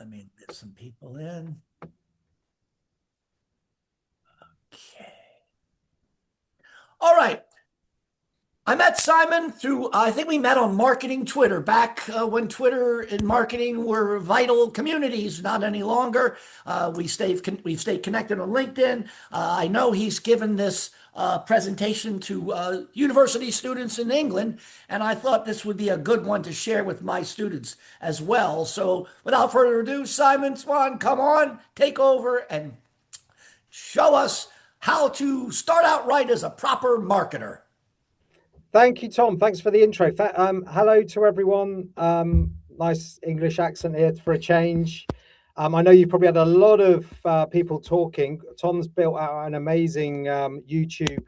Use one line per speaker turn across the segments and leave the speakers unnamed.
Let me get some people in. Okay. All right. I met Simon through, I think we met on marketing Twitter back when Twitter and marketing were vital communities, not any longer. We've stayed connected on LinkedIn. I know he's given this presentation to university students in England, and I thought this would be a good one to share with my students as well. So without further ado, Simon Swan, come on, take over and show us how to start out right as a proper marketer.
Thank you, Tom. Thanks for the intro. Hello to everyone. Nice English accent here for a change. I know you've probably had a lot of people talking. Tom's built out an amazing YouTube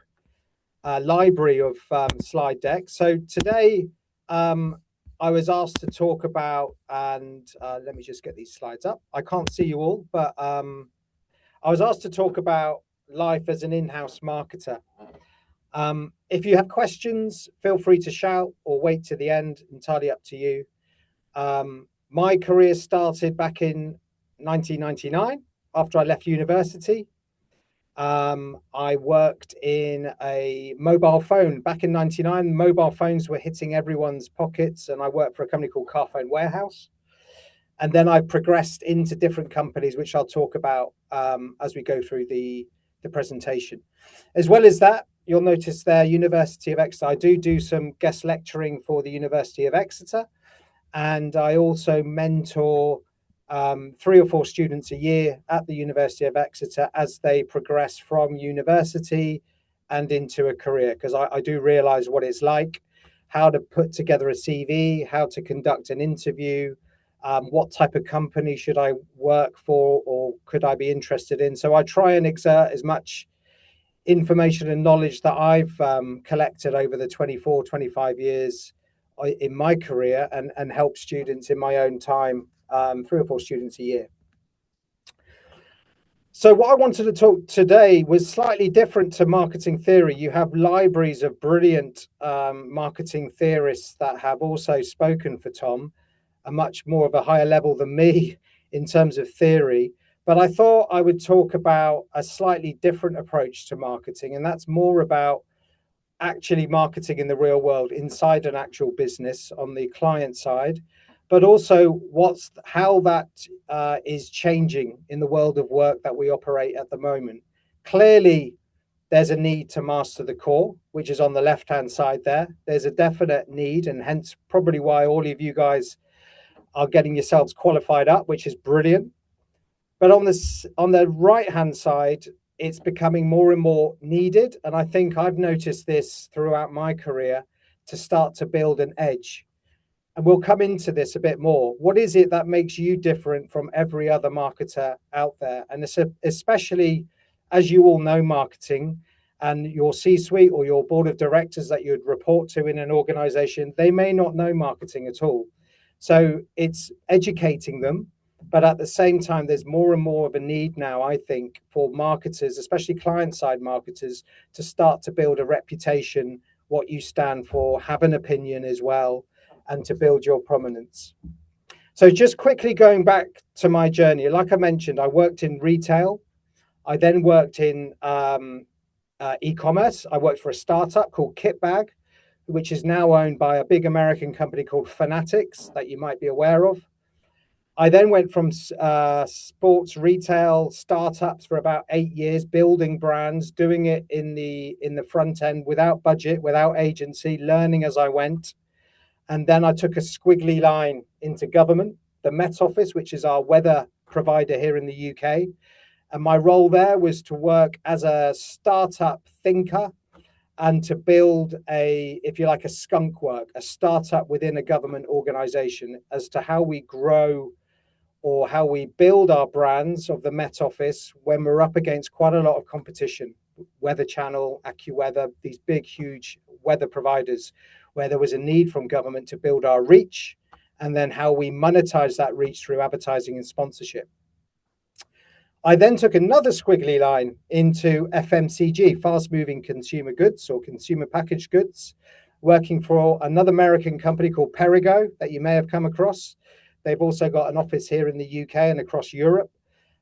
library of slide decks. So today I was asked to talk about, and let me just get these slides up. I can't see you all, but I was asked to talk about life as an in-house marketer. If you have questions, feel free to shout or wait to the end, entirely up to you. My career started back in 1999 after I left university. I worked in a mobile phone. Back in 99, mobile phones were hitting everyone's pockets, and I worked for a company called Carphone Warehouse. And then I progressed into different companies, which I'll talk about as we go through the presentation. As well as that, you'll notice there, University of Exeter. I do some guest lecturing for the University of Exeter, and I also mentor 3 or 4 students a year at the University of Exeter as they progress from university and into a career, because I do realize what it's like, how to put together a CV, how to conduct an interview, what type of company should I work for or could I be interested in. So I try and exert as much information and knowledge that I've collected over the 24, 25 years in my career and help students in my own time, 3 or 4 students a year. So what I wanted to talk today was slightly different to marketing theory. You have libraries of brilliant marketing theorists that have also spoken for Tom, a much more of a higher level than me in terms of theory. But I thought I would talk about a slightly different approach to marketing, and that's more about actually marketing in the real world, inside an actual business on the client side, but also how that is changing in the world of work that we operate at the moment. Clearly, there's a need to master the core, which is on the left-hand side there. There's a definite need, and hence probably why all of you guys are getting yourselves qualified up, which is brilliant. But on the right-hand side, it's becoming more and more needed. And I think I've noticed this throughout my career to start to build an edge. And we'll come into this a bit more. What is it that makes you different from every other marketer out there? And especially, as you all know, marketing and your C-suite or your board of directors that you'd report to in an organization, they may not know marketing at all. So it's educating them. But at the same time, there's more and more of a need now, I think, for marketers, especially client-side marketers, to start to build a reputation, what you stand for, have an opinion as well, and to build your prominence. So just quickly going back to my journey, like I mentioned, I worked in retail. I then worked in e-commerce. I worked for a startup called Kitbag, which is now owned by a big American company called Fanatics that you might be aware of. I then went from sports retail startups for about 8 years, building brands, doing it in the front end without budget, without agency, learning as I went. And then I took a squiggly line into government, the Met Office, which is our weather provider here in the UK. And my role there was to work as a startup thinker and to build if you like, a skunk work, a startup within a government organization as to how we grow or how we build our brands of the Met Office when we're up against quite a lot of competition. Weather Channel, AccuWeather, these big, huge weather providers, where there was a need from government to build our reach, and then how we monetize that reach through advertising and sponsorship. I then took another squiggly line into FMCG, fast-moving consumer goods or consumer packaged goods, working for another American company called Perrigo that you may have come across. They've also got an office here in the UK and across Europe.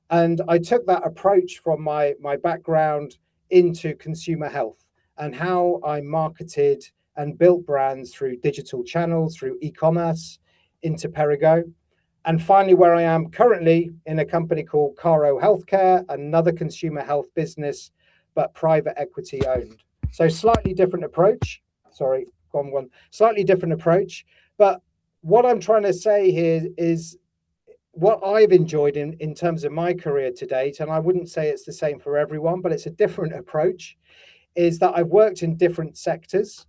And I took that approach from my background into consumer health and how I marketed and built brands through digital channels, through e-commerce into Perigo. And finally, where I am currently in a company called Caro Healthcare, another consumer health business, but private equity owned. So slightly different approach. Sorry, gone one. Slightly different approach. But what I'm trying to say here is what I've enjoyed in terms of my career to date, and I wouldn't say it's the same for everyone, but it's a different approach, is that I've worked in different sectors,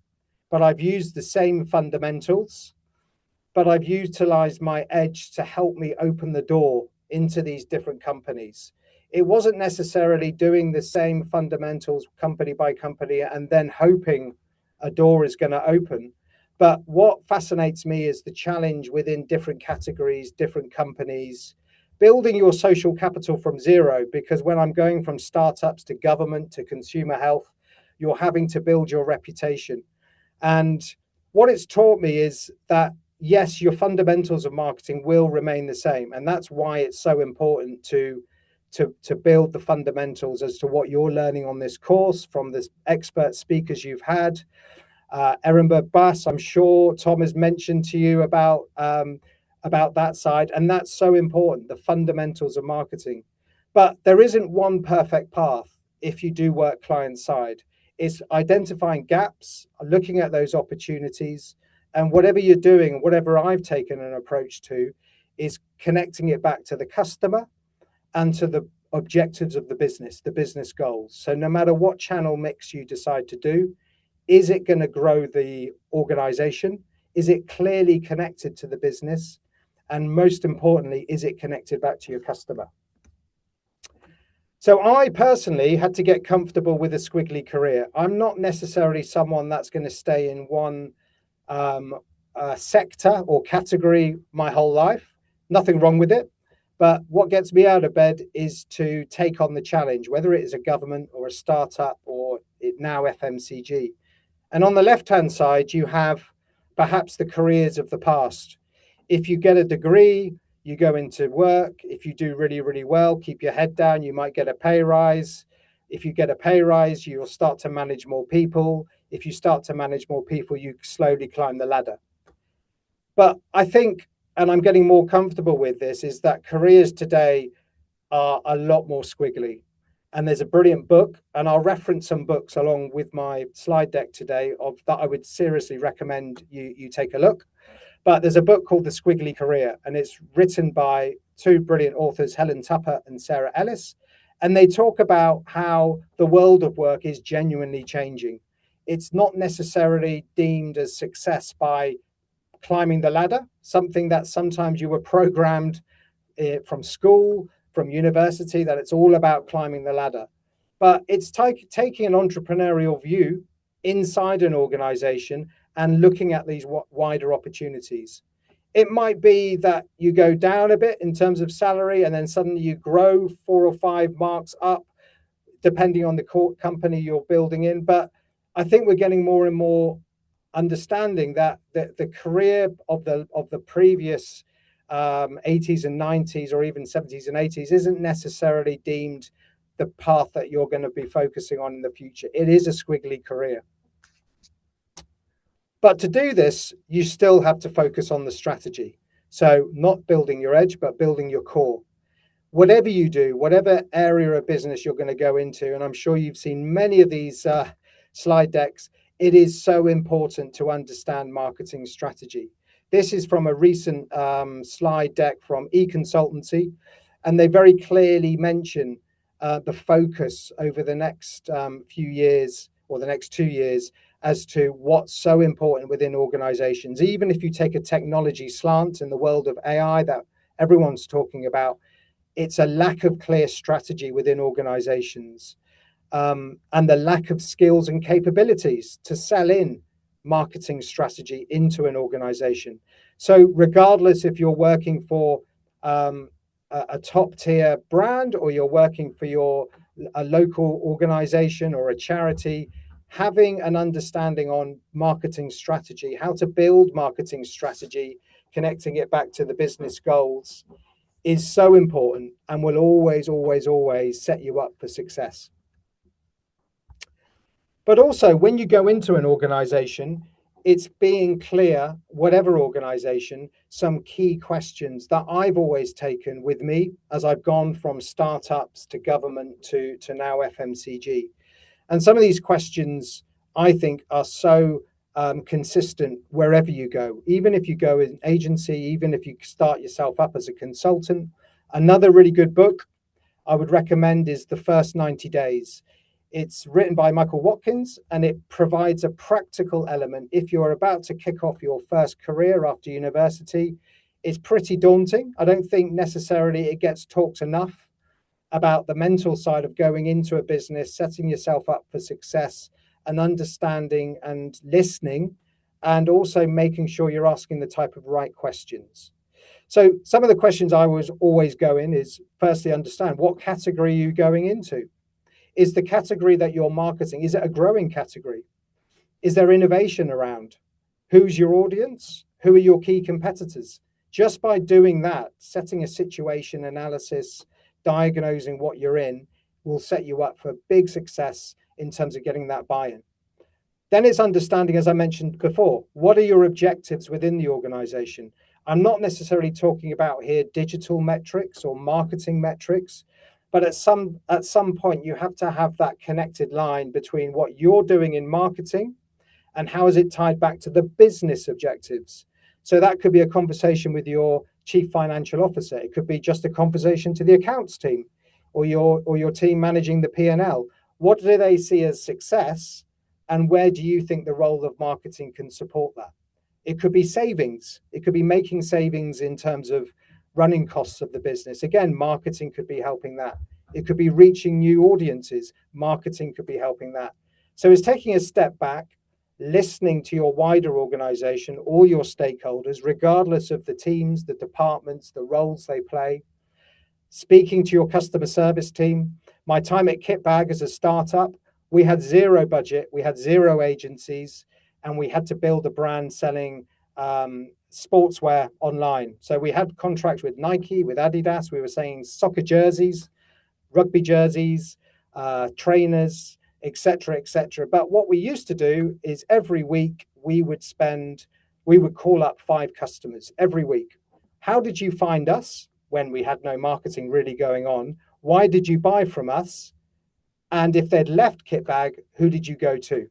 but I've used the same fundamentals, but I've utilized my edge to help me open the door into these different companies. It wasn't necessarily doing the same fundamentals company by company and then hoping a door is going to open. But what fascinates me is the challenge within different categories, different companies, building your social capital from zero. Because when I'm going from startups to government to consumer health, you're having to build your reputation. And what it's taught me is that, yes, your fundamentals of marketing will remain the same. And that's why it's so important to build the fundamentals as to what you're learning on this course from the expert speakers you've had. Ehrenberg Bass, I'm sure Tom has mentioned to you about that side, and that's so important, the fundamentals of marketing. But there isn't one perfect path if you do work client side. It's identifying gaps, looking at those opportunities, and whatever you're doing, whatever I've taken an approach to, is connecting it back to the customer and to the objectives of the business goals. So no matter what channel mix you decide to do, is it going to grow the organization? Is it clearly connected to the business? And most importantly, is it connected back to your customer? So I personally had to get comfortable with a squiggly career. I'm not necessarily someone that's going to stay in one sector or category my whole life. Nothing wrong with it. But what gets me out of bed is to take on the challenge, whether it is a government or a startup or now FMCG. And on the left-hand side, you have perhaps the careers of the past. If you get a degree, you go into work. If you do really, really well, keep your head down, you might get a pay rise. If you get a pay rise, you'll start to manage more people. If you start to manage more people, you slowly climb the ladder. But I think, and I'm getting more comfortable with this, is that careers today are a lot more squiggly. And there's a brilliant book, and I'll reference some books along with my slide deck today that I would seriously recommend you take a look. But there's a book called The Squiggly Career, and it's written by two brilliant authors, Helen Tupper and Sarah Ellis. And they talk about how the world of work is genuinely changing. It's not necessarily deemed as success by climbing the ladder, something that sometimes you were programmed from school, from university, that it's all about climbing the ladder. But it's taking an entrepreneurial view inside an organization and looking at these wider opportunities. It might be that you go down a bit in terms of salary and then suddenly you grow 4 or 5 marks up, depending on the company you're building in. But I think we're getting more and more understanding that the career of the previous 80s and 90s or even 70s and 80s isn't necessarily deemed the path that you're going to be focusing on in the future. It is a squiggly career. But to do this, you still have to focus on the strategy. So not building your edge, but building your core. Whatever you do, whatever area of business you're going to go into, and I'm sure you've seen many of these slide decks, it is so important to understand marketing strategy. This is from a recent slide deck from eConsultancy, and they very clearly mention the focus over the next few years or the next 2 years as to what's so important within organizations. Even if you take a technology slant in the world of AI that everyone's talking about, it's a lack of clear strategy within organizations and the lack of skills and capabilities to sell in marketing strategy into an organization. So regardless if you're working for a top tier brand or you're working for a local organization or a charity, having an understanding on marketing strategy, how to build marketing strategy connecting it back to the business goals is so important and will always, always, always set you up for success. But also, when you go into an organization, it's being clear, whatever organization, some key questions that I've always taken with me as I've gone from startups to government to now FMCG. And some of these questions, I think, are so consistent wherever you go. Even if you go in agency, even if you start yourself up as a consultant. Another really good book I would recommend is The First 90 Days. It's written by Michael Watkins, and it provides a practical element. If you're about to kick off your first career after university, it's pretty daunting. I don't think necessarily it gets talked enough about the mental side of going into a business, setting yourself up for success, and understanding and listening, and also making sure you're asking the type of right questions. So some of the questions I was always going is, firstly, understand what category are you going into? Is the category that you're marketing, is it a growing category? Is there innovation around? Who's your audience? Who are your key competitors? Just by doing that, setting a situation analysis, diagnosing what you're in, will set you up for big success in terms of getting that buy-in. Then it's understanding, as I mentioned before, what are your objectives within the organization? I'm not necessarily talking about here digital metrics or marketing metrics, but at some point you have to have that connected line between what you're doing in marketing and how is it tied back to the business objectives. So that could be a conversation with your chief financial officer. It could be just a conversation to the accounts team or your team managing the P&L. What do they see as success, and where do you think the role of marketing can support that? It could be savings. It could be making savings in terms of running costs of the business. Again, marketing could be helping that. It could be reaching new audiences. Marketing could be helping that. So it's taking a step back, listening to your wider organization, all your stakeholders, regardless of the teams, the departments, the roles they play, speaking to your customer service team. My time at Kitbag as a startup, we had zero budget, we had zero agencies, and we had to build a brand selling sportswear online. So we had contracts with Nike, with Adidas. We were saying soccer jerseys, rugby jerseys, trainers, etc., etc. But what we used to do is every week we would call up 5 customers every week. How did you find us when we had no marketing really going on? Why did you buy from us? And if they'd left Kitbag, who did you go to?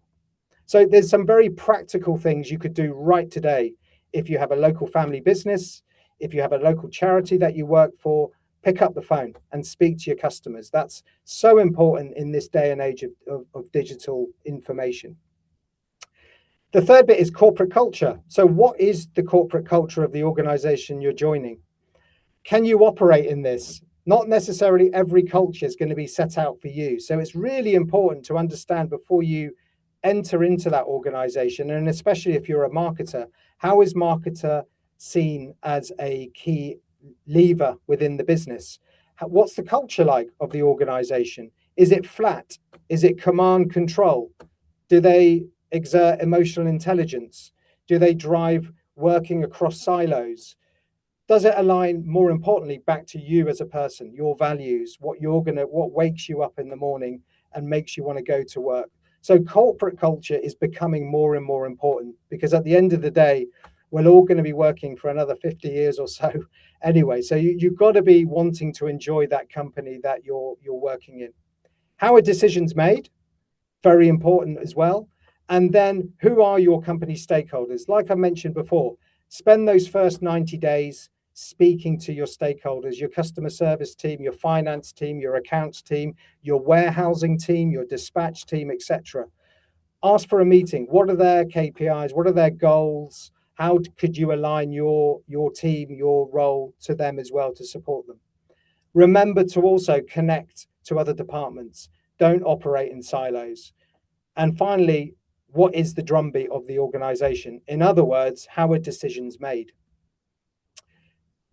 So there's some very practical things you could do right today. If you have a local family business, if you have a local charity that you work for, pick up the phone and speak to your customers. That's so important in this day and age of digital information. The third bit is corporate culture. So what is the corporate culture of the organization you're joining? Can you operate in this? Not necessarily every culture is going to be set out for you. So it's really important to understand before you enter into that organization, and especially if you're a marketer, how is marketer seen as a key lever within the business? What's the culture like of the organization? Is it flat? Is it command control? Do they exert emotional intelligence? Do they drive working across silos? Does it align, more importantly, back to you as a person, your values, what wakes you up in the morning and makes you want to go to work? So corporate culture is becoming more and more important, because at the end of the day, we're all going to be working for another 50 years or so anyway. So you've got to be wanting to enjoy that company that you're working in. How are decisions made? Very important as well. And then who are your company stakeholders? Like I mentioned before, spend those first 90 days speaking to your stakeholders, your customer service team, your finance team, your accounts team, your warehousing team, your dispatch team, etc. Ask for a meeting. What are their KPIs? What are their goals? How could you align your team, your role to them as well to support them? Remember to also connect to other departments. Don't operate in silos. And finally, what is the drumbeat of the organization? In other words, how are decisions made?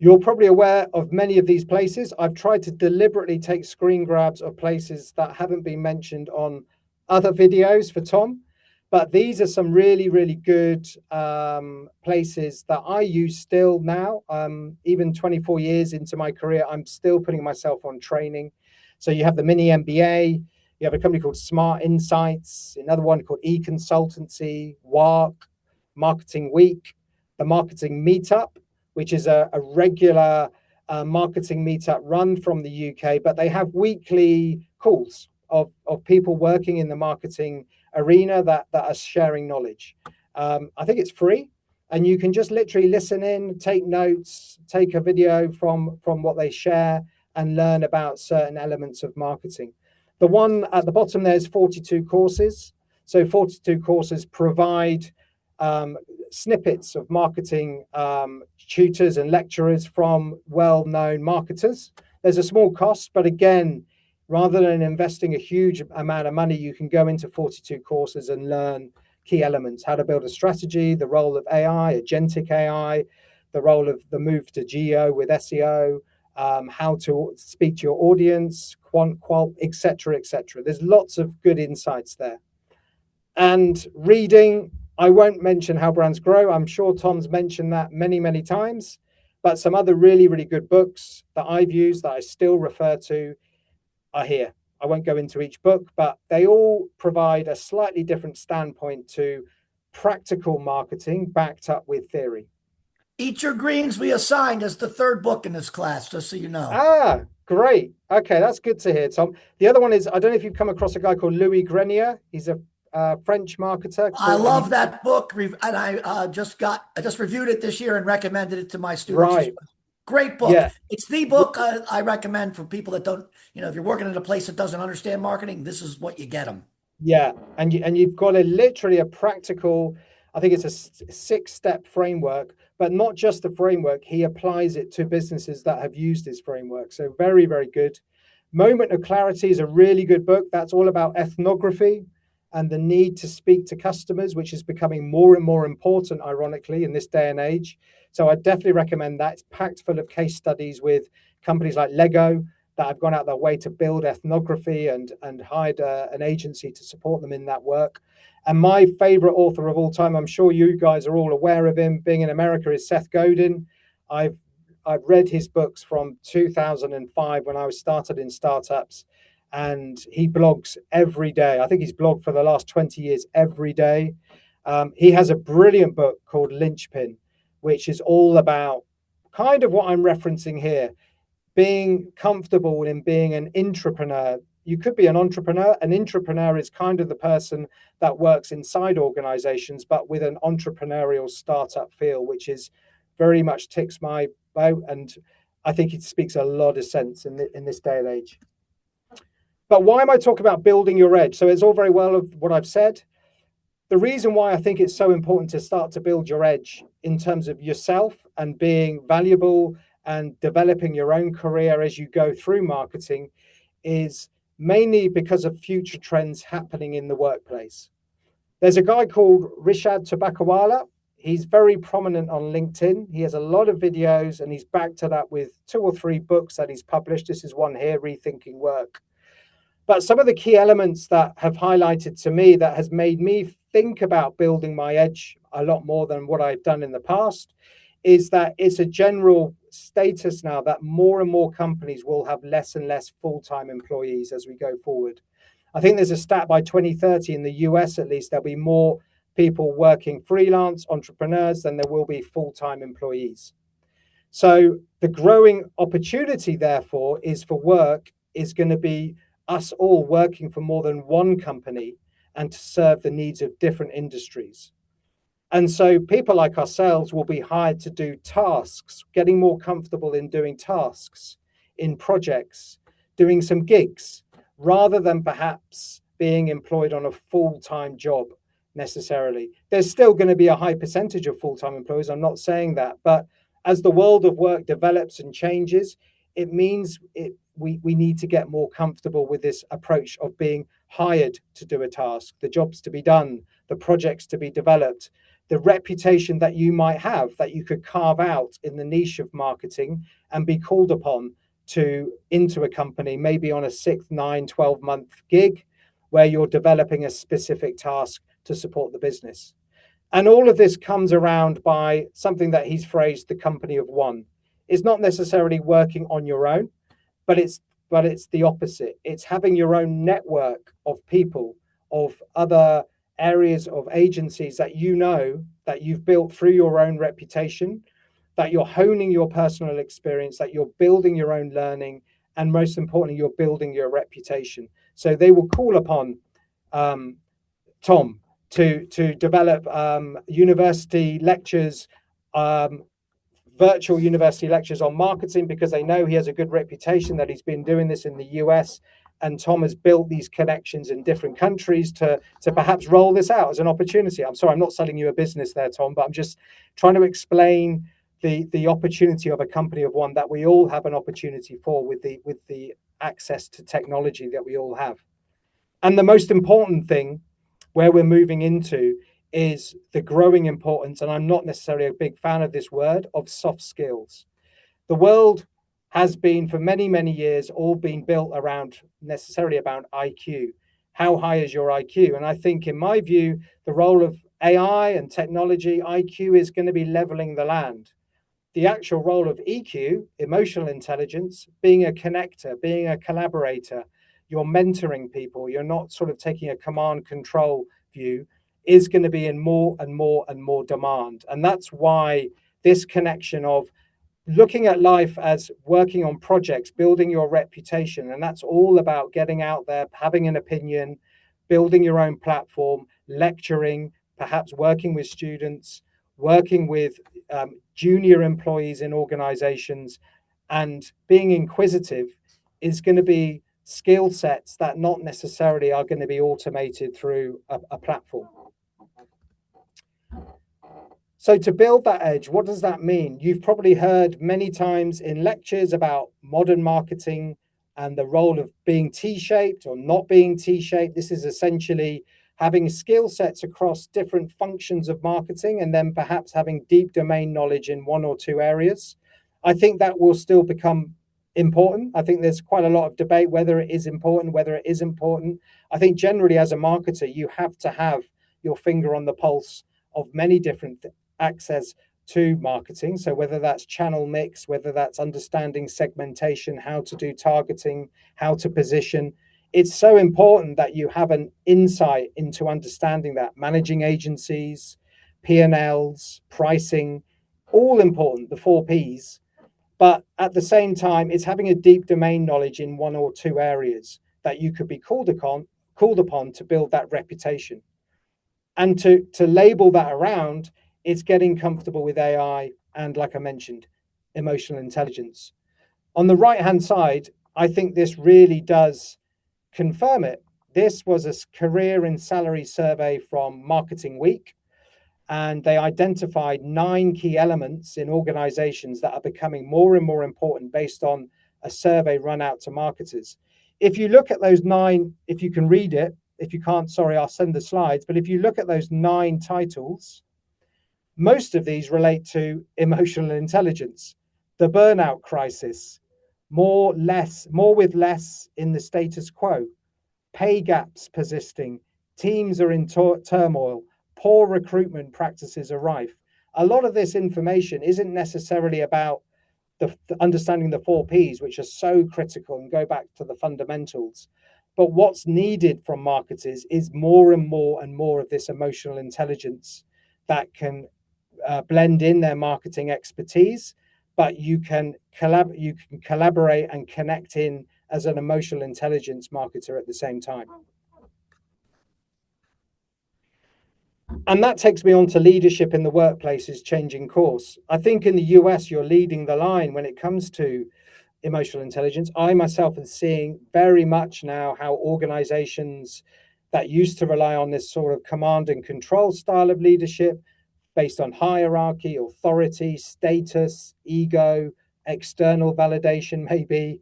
You're probably aware of many of these places. I've tried to deliberately take screen grabs of places that haven't been mentioned on other videos for Tom. But these are some really, really good places that I use still now. Even 24 years into my career, I'm still putting myself on training. So you have the mini MBA, you have a company called Smart Insights, another one called eConsultancy, WARC, Marketing Week, the Marketing Meetup, which is a regular marketing meetup run from the UK, but they have weekly calls of people working in the marketing arena that are sharing knowledge. I think it's free, and you can just literally listen in, take notes, take a video from what they share, and learn about certain elements of marketing. The one at the bottom there is 42 courses. So 42 courses provide snippets of marketing tutors and lecturers from well-known marketers. There's a small cost, but again, rather than investing a huge amount of money, you can go into 42 courses and learn key elements: how to build a strategy, the role of AI, agentic AI, the role of the move to geo with SEO, how to speak to your audience, quant, qual, etc., etc. There's lots of good insights there. And reading, I won't mention How Brands Grow. I'm sure Tom's mentioned that many, many times. But some other really, really good books that I've used that I still refer to are here. I won't go into each book, but they all provide a slightly different standpoint to practical marketing backed up with theory.
Eat Your Greens we assigned as the third book in this class, just so you know.
Ah, great. Okay, that's good to hear, Tom. The other one is, I don't know if you've come across a guy called Louis Grenier. He's a French marketer
I
and
love
he's
that book, and I just reviewed it this year and recommended it to my students as
right.
well. Great book.
Yeah.
It's the book I recommend for people that don't, if you're working in a place that doesn't understand marketing, this is what you get them.
Yeah, and you've got a literally a practical, I think it's a six-step framework, but not just the framework. He applies it to businesses that have used his framework. So very, very good. Moment of Clarity is a really good book. That's all about ethnography and the need to speak to customers, which is becoming more and more important, ironically, in this day and age. So I definitely recommend that. It's packed full of case studies with companies like Lego that have gone out their way to build ethnography and hired an agency to support them in that work. And my favorite author of all time, I'm sure you guys are all aware of him, being in America, is Seth Godin. I've I've read his books from 2005 when I was started in startups, and he blogs every day. I think he's blogged for the last 20 years every day. He has a brilliant book called Linchpin, which is all about kind of what I'm referencing here, being comfortable in being an intrapreneur. You could be an entrepreneur. An intrapreneur is kind of the person that works inside organizations, but with an entrepreneurial startup feel, which is very much ticks my boat. And I think it speaks a lot of sense in this day and age. But why am I talking about building your edge? So it's all very well of what I've said. The reason why I think it's so important to start to build your edge in terms of yourself and being valuable and developing your own career as you go through marketing is mainly because of future trends happening in the workplace. There's a guy called Rishad Tobakawala. He's very prominent on LinkedIn. He has a lot of videos and he's backed it up with 2 or 3 books that he's published. This is one here, Rethinking Work. But some of the key elements that have highlighted to me that has made me think about building my edge a lot more than what I've done in the past is that it's a general status now that more and more companies will have less and less full-time employees as we go forward. I think there's a stat by 2030 in the US, at least, there'll be more people working freelance entrepreneurs than there will be full-time employees. So the growing opportunity, therefore, is for work is going to be us all working for more than one company and to serve the needs of different industries. And so people like ourselves will be hired to do tasks, getting more comfortable in doing tasks, in projects, doing some gigs, rather than perhaps being employed on a full-time job necessarily. There's still going to be a high percentage of full-time employees, I'm not saying that, but as the world of work develops and changes, it means we need to get more comfortable with this approach of being hired to do a task, the jobs to be done, the projects to be developed, the reputation that you might have that you could carve out in the niche of marketing and be called upon to into a company, maybe on a 6, 9, 12-month gig where you're developing a specific task to support the business. And all of this comes around by something that he's phrased the company of one. It's not necessarily working on your own, but it's the opposite. It's having your own network of people, of other areas of agencies that you know that you've built through your own reputation, that you're honing your personal experience, that you're building your own learning, and most importantly, you're building your reputation. So they will call upon Tom to develop university lectures, virtual university lectures on marketing, because they know he has a good reputation, that he's been doing this in the US. And Tom has built these connections in different countries to perhaps roll this out as an opportunity. I'm sorry, I'm not selling you a business there, Tom, but I'm just trying to explain the opportunity of a company of one that we all have an opportunity for with the access to technology that we all have. And the most important thing where we're moving into is the growing importance, and I'm not necessarily a big fan of this word, of soft skills. The world has been for many, many years all been built around necessarily about IQ. How high is your IQ? And I think, in my view, the role of AI and technology, IQ is going to be leveling the land. The actual role of EQ, emotional intelligence, being a connector, being a collaborator, you're mentoring people, you're not sort of taking a command control view, is going to be in more and more and more demand. And that's why this connection of looking at life as working on projects, building your reputation, and that's all about getting out there, having an opinion, building your own platform, lecturing, perhaps working with students, working with junior employees in organizations, and being inquisitive is going to be skill sets that not necessarily are going to be automated through a platform. So to build that edge, what does that mean? You've probably heard many times in lectures about modern marketing and the role of being T-shaped or not being T-shaped. This is essentially having skill sets across different functions of marketing and then perhaps having deep domain knowledge in one or two areas. I think that will still become important. I think there's quite a lot of debate whether it is important, whether it is important. I think generally as a marketer, you have to have your finger on the pulse of many different access to marketing. So whether that's channel mix, whether that's understanding segmentation, how to do targeting, how to position, it's so important that you have an insight into understanding that. Managing agencies, P&Ls, pricing, all important, the 4 Ps. But at the same time, it's having a deep domain knowledge in one or two areas that you could be called upon to build that reputation. And to label that around, it's getting comfortable with AI and, like I mentioned, emotional intelligence. On the right-hand side, I think this really does confirm it. This was a career and salary survey from Marketing Week, and they identified 9 key elements in organizations that are becoming more and more important based on a survey run out to marketers. If you look at those 9, if you can read it, if you can't, sorry, I'll send the slides, but if you look at those 9 titles, most of these relate to emotional intelligence, the burnout crisis, more with less in the status quo, pay gaps persisting, teams are in turmoil, poor recruitment practices are rife. A lot of this information isn't necessarily about the understanding the 4 Ps, which are so critical and go back to the fundamentals. But what's needed from marketers is more and more and more of this emotional intelligence that can blend in their marketing expertise, but you can collaborate and connect in as an emotional intelligence marketer at the same time. And that takes me on to leadership in the workplace is changing course. I think in the US, you're leading the line when it comes to emotional intelligence. I myself am seeing very much now how organizations that used to rely on this sort of command and control style of leadership based on hierarchy, authority, status, ego, external validation, maybe.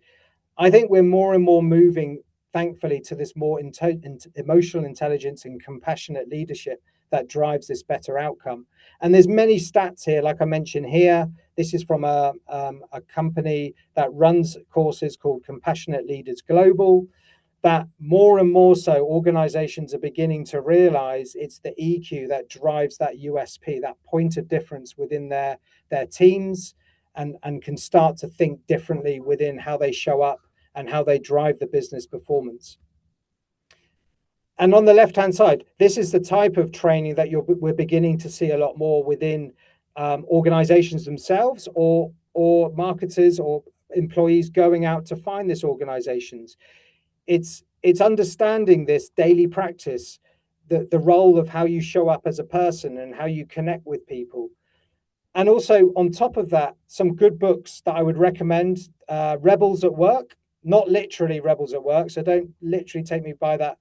I think we're more and more moving, thankfully, to this more emotional intelligence and compassionate leadership that drives this better outcome. And there's many stats here, like I mentioned here. This is from a company that runs courses called Compassionate Leaders Global. that more and more so organizations are beginning to realize it's the EQ that drives that USP, that point of difference within their teams, and can start to think differently within how they show up and how they drive the business performance. And on the left-hand side, this is the type of training that we're beginning to see a lot more within organizations themselves, or marketers or employees going out to find this organizations. It's understanding this daily practice, the role of how you show up as a person and how you connect with people. And also on top of that, some good books that I would recommend, Rebels at Work, not literally Rebels at Work, so don't literally take me by that,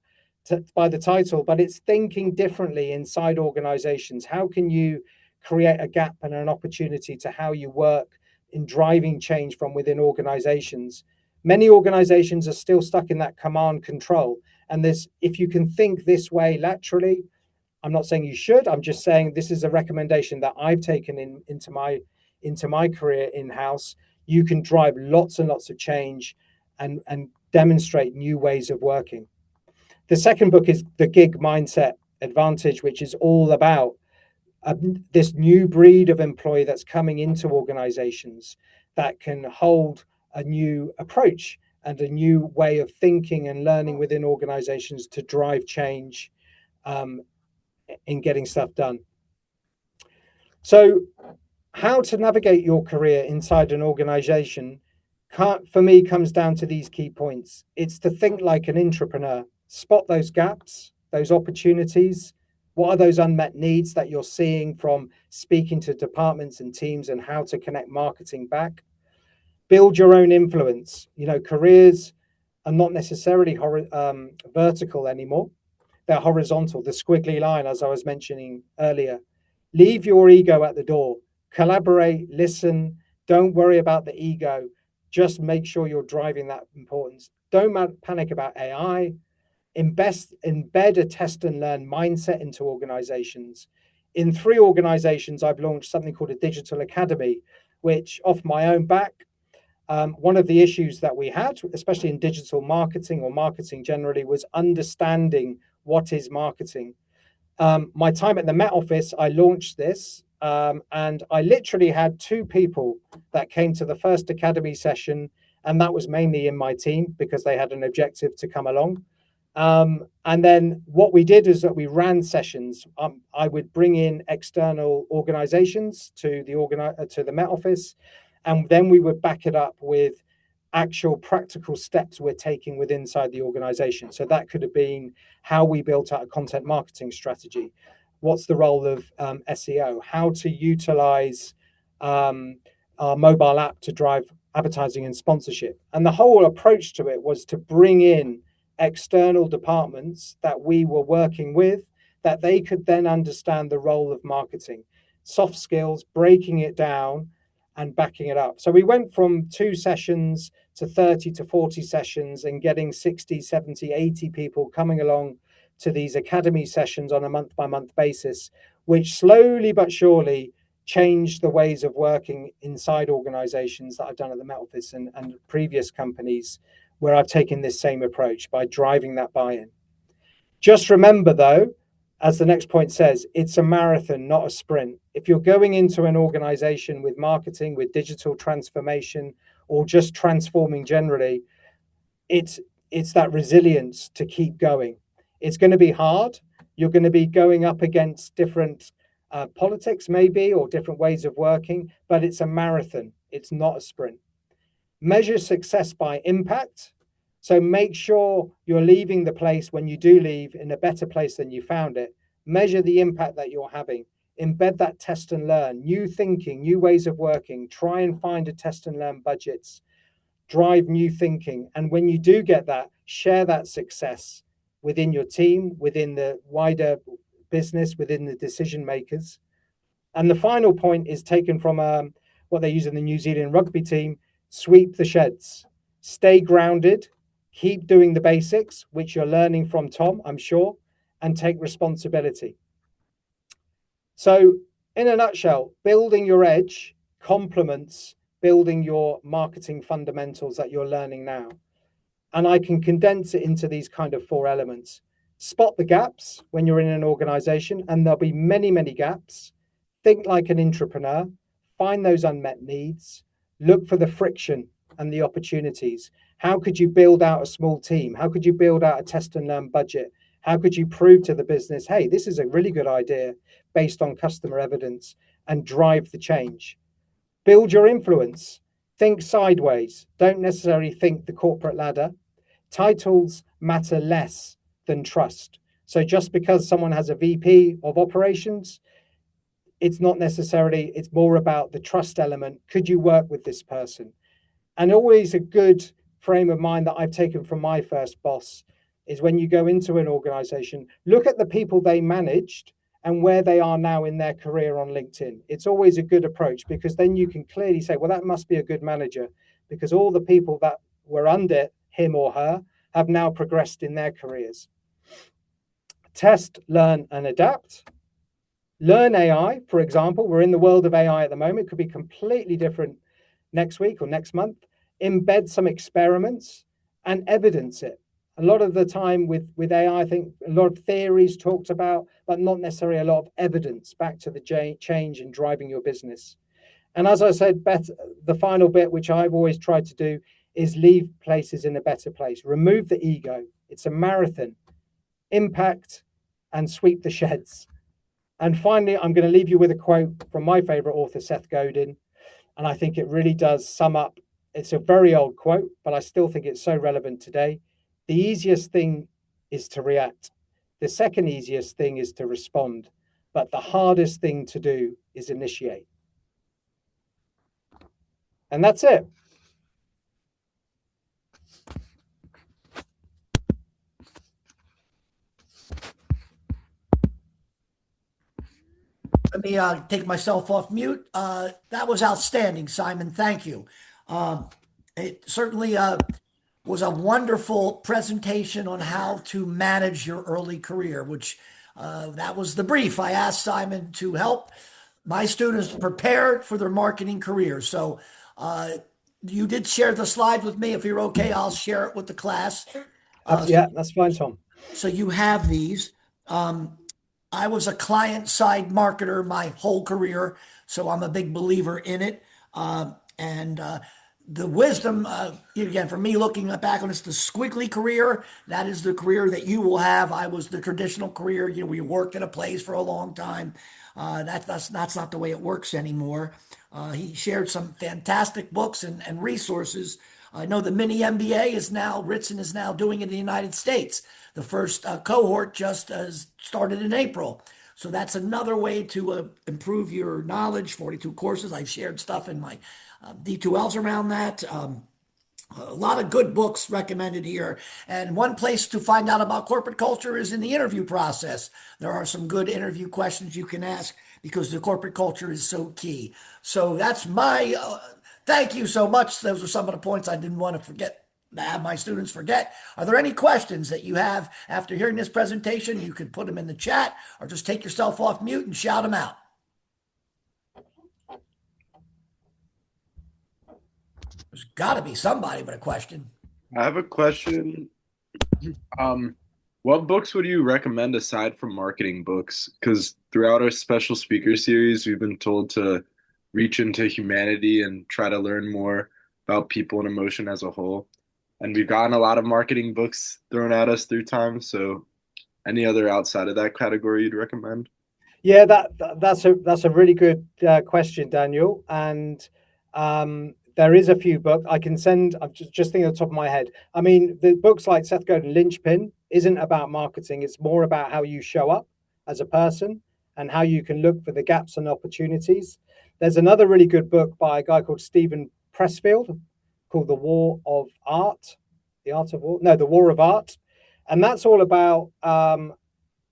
by the title, but it's thinking differently inside organizations. How can you create a gap and an opportunity to how you work in driving change from within organizations? Many organizations are still stuck in that command control. And this, if you can think this way laterally, I'm not saying you should, I'm just saying this is a recommendation that I've taken into my career in-house. You can drive lots and lots of change and demonstrate new ways of working. The second book is The Gig Mindset Advantage, which is all about this new breed of employee that's coming into organizations that can hold a new approach and a new way of thinking and learning within organizations to drive change in getting stuff done. So how to navigate your career inside an organization, for me, comes down to these key points. It's to think like an entrepreneur, spot those gaps, those opportunities. What are those unmet needs that you're seeing from speaking to departments and teams, and how to connect marketing back? Build your own influence. Careers are not necessarily vertical anymore. They're horizontal, the squiggly line, as I was mentioning earlier. Leave your ego at the door. Collaborate, listen. Don't worry about the ego. Just make sure you're driving that importance. Don't panic about AI. Embed a test and learn mindset into organizations. In 3 organizations, I've launched something called a digital academy, which off my own back, one of the issues that we had, especially in digital marketing or marketing generally, was understanding what is marketing. My time at the Met Office, I launched this, and I literally had 2 people that came to the first academy session, and that was mainly in my team because they had an objective to come along. And then what we did is that we ran sessions. I would bring in external organizations to the Met Office, and then we would back it up with actual practical steps we're taking with inside the organization. So that could have been how we built out a content marketing strategy. What's the role of SEO? How to utilize our mobile app to drive advertising and sponsorship. And the whole approach to it was to bring in external departments that we were working with, that they could then understand the role of marketing, soft skills, breaking it down and backing it up. So we went from 2 sessions to 30 to 40 sessions, and getting 60, 70, 80 people coming along to these academy sessions on a month-by-month basis, which slowly but surely changed the ways of working inside organizations that I've done at the Met Office and previous companies where I've taken this same approach by driving that buy-in. Just remember, though, as the next point says, it's a marathon, not a sprint. If you're going into an organization with marketing, with digital transformation, or just transforming generally, it's that resilience to keep going. It's going to be hard. You're going to be going up against different politics, maybe, or different ways of working, but it's a marathon. It's not a sprint. Measure success by impact. So make sure you're leaving the place, when you do leave, in a better place than you found it. Measure the impact that you're having. Embed that test and learn, new thinking, new ways of working. Try and find a test and learn budgets. Drive new thinking. And when you do get that, share that success within your team, within the wider business, within the decision makers. And the final point is taken from what they use in the New Zealand rugby team: sweep the sheds. Stay grounded. Keep doing the basics, which you're learning from Tom, I'm sure, and take responsibility. So in a nutshell, building your edge complements building your marketing fundamentals that you're learning now. And I can condense it into these kind of 4 elements. Spot the gaps when you're in an organization, and there'll be many, many gaps. Think like an entrepreneur, find those unmet needs, look for the friction and the opportunities. How could you build out a small team? How could you build out a test and learn budget? How could you prove to the business, hey, this is a really good idea based on customer evidence, and drive the change? Build your influence. Think sideways. Don't necessarily think the corporate ladder. Titles matter less than trust. So just because someone has a VP of operations, it's not necessarily, it's more about the trust element. Could you work with this person? And always a good frame of mind that I've taken from my first boss is when you go into an organization, look at the people they managed and where they are now in their career on LinkedIn. It's always a good approach, because then you can clearly say, well, that must be a good manager, because all the people that were under him or her have now progressed in their careers. Test, learn, and adapt. Learn AI, for example. We're in the world of AI at the moment. It could be completely different next week or next month. Embed some experiments and evidence it. A lot of the time with AI, I think a lot of theories talked about, but not necessarily a lot of evidence back to the change in driving your business. And as I said, the final bit, which I've always tried to do, is leave places in a better place. Remove the ego. It's a marathon. Impact and sweep the sheds. And finally, I'm going to leave you with a quote from my favorite author, Seth Godin. And I think it really does sum up. It's a very old quote, but I still think it's so relevant today. The easiest thing is to react. The second easiest thing is to respond. But the hardest thing to do is initiate. And that's it.
Let me take myself off mute. That was outstanding, Simon. Thank you. It certainly was a wonderful presentation on how to manage your early career, which that was the brief. I asked Simon to help my students prepare for their marketing career. So you did share the slide with me. If you're okay, I'll share it with the class. So,
Yeah, that's fine, Tom.
so you have these. I was a client side marketer my whole career, so I'm a big believer in it. And the wisdom, again, for me looking back on this, the squiggly career, that is the career that you will have. I was the traditional career, we worked at a place for a long time. That's not the way it works anymore. He shared some fantastic books and resources. I know the mini MBA is now, Ritson is now doing it in the United States. The first cohort just started in April. So that's another way to improve your knowledge. 42 courses. I've shared stuff in my D2Ls around that. A lot of good books recommended here. And one place to find out about corporate culture is in the interview process. There are some good interview questions you can ask because the corporate culture is so key. So that's my thank you so much. Those are some of the points I didn't want to forget. Have my students forget. Are there any questions that you have after hearing this presentation? You can put them in the chat or just take yourself off mute and shout them out. There's got to be somebody with a question.
I have a question. What books would you recommend aside from marketing books? Because throughout our special speaker series, we've been told to reach into humanity and try to learn more about people and emotion as a whole. And we've gotten a lot of marketing books thrown at us through time. So, any other outside of that category you'd recommend?
Yeah, that's a really good question, Daniel. And there is a few books I can send. I'm just thinking at the top of my head. I mean, the books like Seth Godin, Linchpin, isn't about marketing. It's more about how you show up as a person and how you can look for the gaps and opportunities. There's another really good book by a guy called Stephen Pressfield called The War of Art, The Art of War. No, The War of Art, and that's all about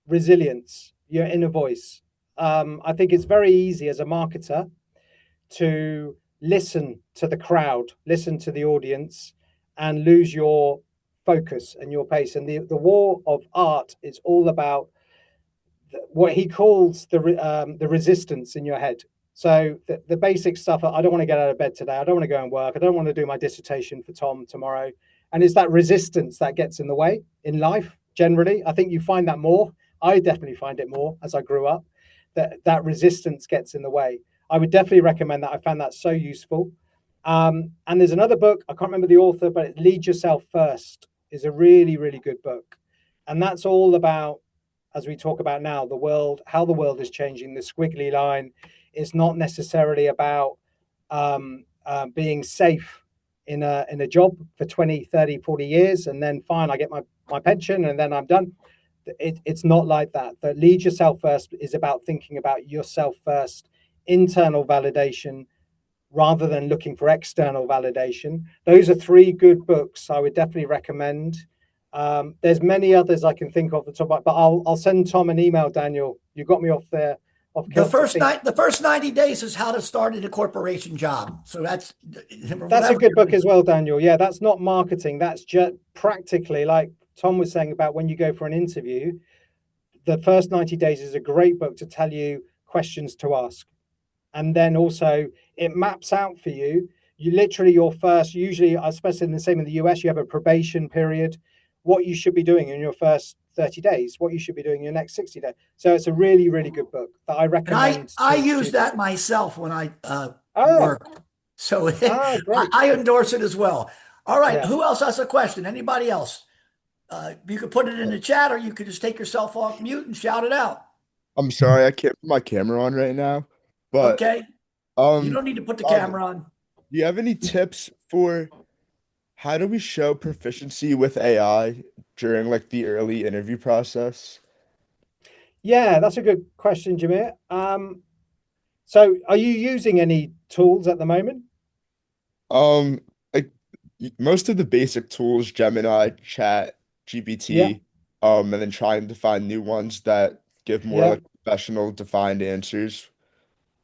resilience, your inner voice. I think it's very easy as a marketer to listen to the crowd, listen to the audience, and lose your focus and your pace. And the War of Art is all about what he calls the resistance in your head. So the basic stuff. I don't want to get out of bed today. I don't want to go and work. I don't want to do my dissertation for Tom tomorrow. And it's that resistance that gets in the way in life generally. I think you find that more. I definitely find it more as I grew up, that resistance gets in the way. I would definitely recommend that. I found that so useful. And there's another book, I can't remember the author, but Lead Yourself First is a really, really good book. And that's all about, as we talk about now, the world, how the world is changing. The squiggly line is not necessarily about being safe in a job for 20, 30, 40 years, and then fine, I get my pension and then I'm done. It's not like that. The Lead Yourself First is about thinking about yourself first, internal validation, rather than looking for external validation. Those are three good books I would definitely recommend. There's many others I can think of the top, but I'll send Tom an email. Daniel, you got me off there off kilter feet.
The first 90 days is how to start in a corporation job. So
That's a
whatever
good
you're
book
doing.
as well, Daniel. Yeah, that's not marketing. That's just practically like Tom was saying about when you go for an interview. The first 90 days is a great book to tell you questions to ask. And then also it maps out for you. You literally your first, usually, especially in the same in the US, you have a probation period, what you should be doing in your first 30 days, what you should be doing in your next 60 days. So it's a really, really good book that I
And
recommend
I
to
use
students.
that myself when I
Ah,
work. So
great.
I endorse it as well. All right.
Yeah.
Who else has a question? Anybody else? You could put it in the chat or you could just take yourself off mute and shout it out.
I'm sorry, I can't put my camera on right now, but
Okay. You
um,
don't need to put the
Simon,
camera on.
do you have any tips for how do we show proficiency with AI during like the early interview process?
Yeah, that's a good question, Jameer. So are you using any tools at the moment?
Um, like most of the basic tools, Gemini, Chat,
Yeah,
GPT, and then trying to find new ones that give more
yeah.
like professional defined answers.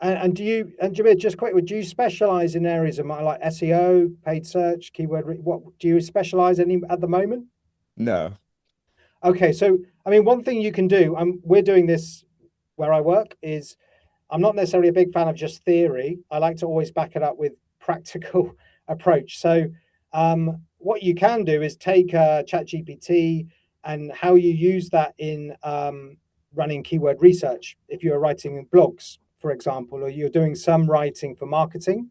And do you, and Jamil, just quick, would you specialize in areas of like SEO, paid search, what do you specialize any at the moment?
No.
Okay, so I mean, one thing you can do, we're doing this where I work, is I'm not necessarily a big fan of just theory. I like to always back it up with practical approach. So what you can do is take ChatGPT and how you use that in running keyword research. If you're writing blogs, for example, or you're doing some writing for marketing,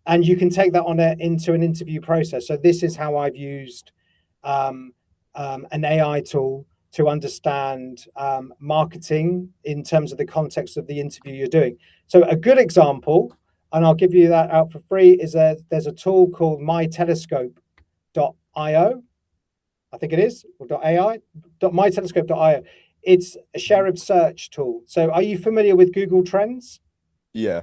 and you can take that into an interview process. So this is how I've used um, an AI tool to understand marketing in terms of the context of the interview you're doing. So a good example, and I'll give you that out for free, is there's a tool called mytelescope.io. I think it is, or .ai, mytelescope.io. It's a share of search tool. So are you familiar with Google Trends?
Yeah.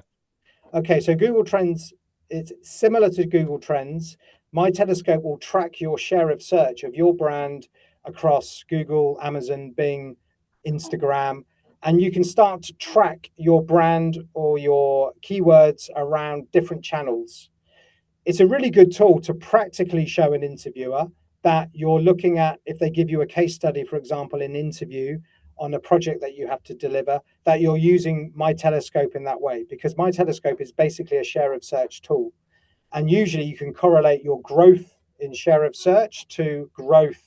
Okay, so Google Trends, it's similar to Google Trends. My Telescope will track your share of search of your brand across Google, Amazon, Bing, Instagram, and you can start to track your brand or your keywords around different channels. It's a really good tool to practically show an interviewer that you're looking at if they give you a case study, for example, in interview on a project that you have to deliver, that you're using My Telescope in that way, because My Telescope is basically a share of search tool. And usually you can correlate your growth in share of search to growth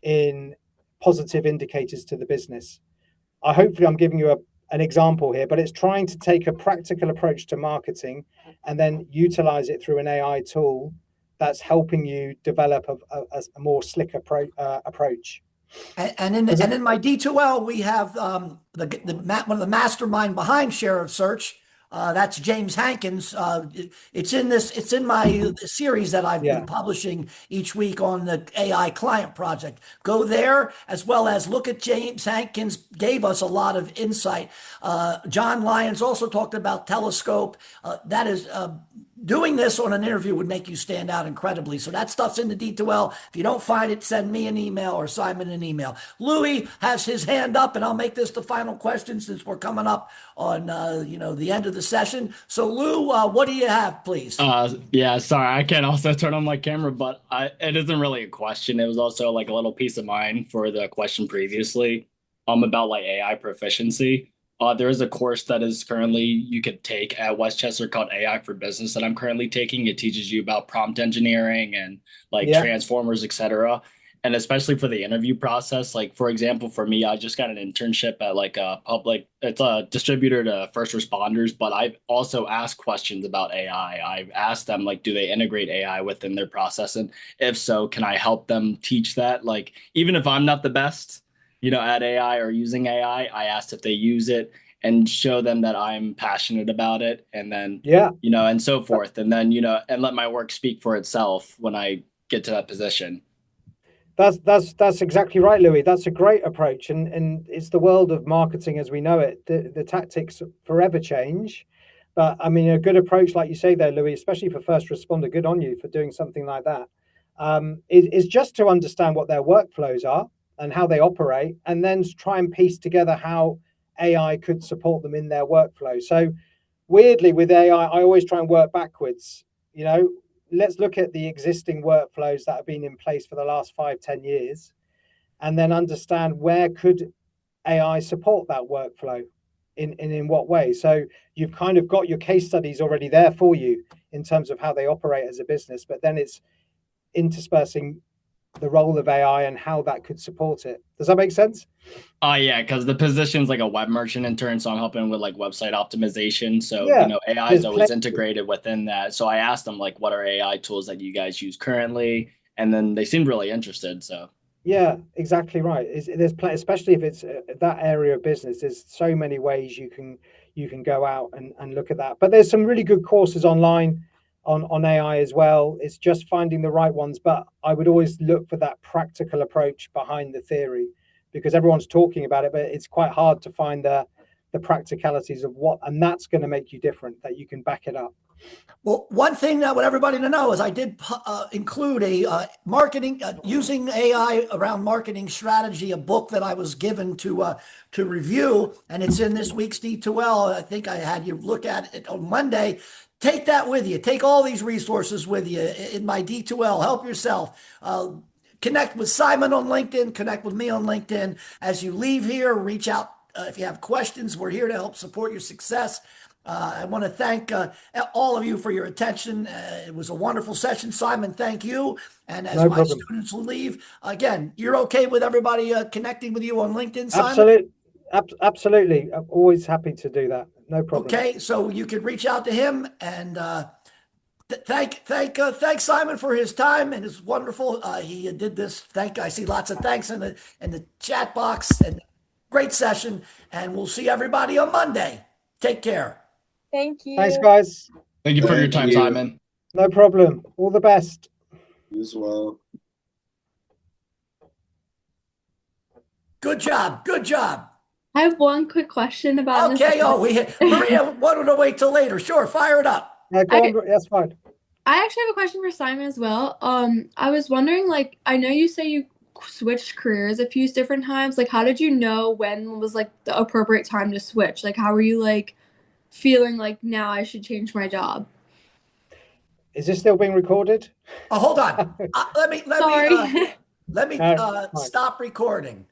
in positive indicators to the business. Hopefully I'm giving you an example here, but it's trying to take a practical approach to marketing and then utilize it through an AI tool that's helping you develop a more slick approach.
And in my D2L, we have one of the mastermind behind Share of Search. That's James Hankins. It's in my series that I've been
Yeah.
publishing each week on the AI client project. Go there as well as look at James Hankins. Gave us a lot of insight. John Lyons also talked about Telescope. That is doing this on an interview would make you stand out incredibly. So that stuff's in the D2L. If you don't find it, send me an email or Simon an email. Louis has his hand up, and I'll make this the final question since we're coming up on the end of the session. So Lou, what do you have, please?
Yeah, sorry, I can also turn on my camera, but it isn't really a question. It was also like a little piece of mind for the question previously, about like AI proficiency. There is a course that is currently you could take at Westchester called AI for Business that I'm currently taking. It teaches you about prompt engineering and like
Yeah.
transformers, etc. And especially for the interview process, like for example, for me, I just got an internship at like it's a distributor to first responders, but I've also asked questions about AI. I've asked them like, do they integrate AI within their process? And if so, can I help them teach that? Like, even if I'm not the best, at AI or using AI, I asked if they use it and show them that I'm passionate about it, and then,
Yeah.
and so forth. And then, and let my work speak for itself when I get to that position.
That's exactly right, Louis. That's a great approach, and it's the world of marketing as we know it. The tactics forever change, but I mean, a good approach, like you say there, Louis, especially for first responder. Good on you for doing something like that. Is just to understand what their workflows are and how they operate, and then try and piece together how AI could support them in their workflow. So, weirdly, with AI, I always try and work backwards. You know, let's look at the existing workflows that have been in place for the last 5-10 years, and then understand where could AI support that workflow in what way. So you've kind of got your case studies already there for you in terms of how they operate as a business, but then it's interspersing the role of AI and how that could support it. Does that make sense?
Yeah, because the position's like a web merchant intern, so I'm helping with like website optimization. So,
Yeah,
AI is
there's
always
plenty.
integrated within that. So I asked them like, what are AI tools that you guys use currently? And then they seemed really interested. So
Yeah, exactly right. Especially if it's that area of business. There's so many ways you can go out and look at that. But there's some really good courses online on AI as well. It's just finding the right ones. But I would always look for that practical approach behind the theory, because everyone's talking about it, but it's quite hard to find the practicalities of what, and that's going to make you different. That you can back it up.
Well, one thing that I want everybody to know is I did include a marketing using AI around marketing strategy, a book that I was given to review, and it's in this week's D2L. I think I had you look at it on Monday. Take that with you. Take all these resources with you in my D2L. Help yourself. Connect with Simon on LinkedIn. Connect with me on LinkedIn. As you leave here, reach out if you have questions. We're here to help support your success. I want to thank all of you for your attention. It was a wonderful session. Simon, thank you. And as
No
my
problem.
students will leave, again, you're okay with everybody connecting with you on LinkedIn, Simon?
Absolutely. I'm always happy to do that. No problem.
Okay, so you could reach out to him and thank Simon for his time and it's wonderful. He did this. I see lots of thanks in the chat box and great session. And we'll see everybody on Monday. Take care.
Thank you.
Thanks, guys.
thank you for your
Thank
time,
you.
Simon.
No problem. All the best.
You as well.
Good job. Good job.
I have one quick question about this.
Okay. Oh, Maria wanted to wait till later. Sure, fire it up.
No, go on. That's fine.
I actually have a question for Simon as well. I was wondering, like, I know you say you switched careers a few different times. Like, how did you know when was like the appropriate time to switch? Like, how were you like feeling like now I should change my job?
Is this still being recorded?
Hold on. Let me
Sorry.
let me
No, it's fine.
stop recording.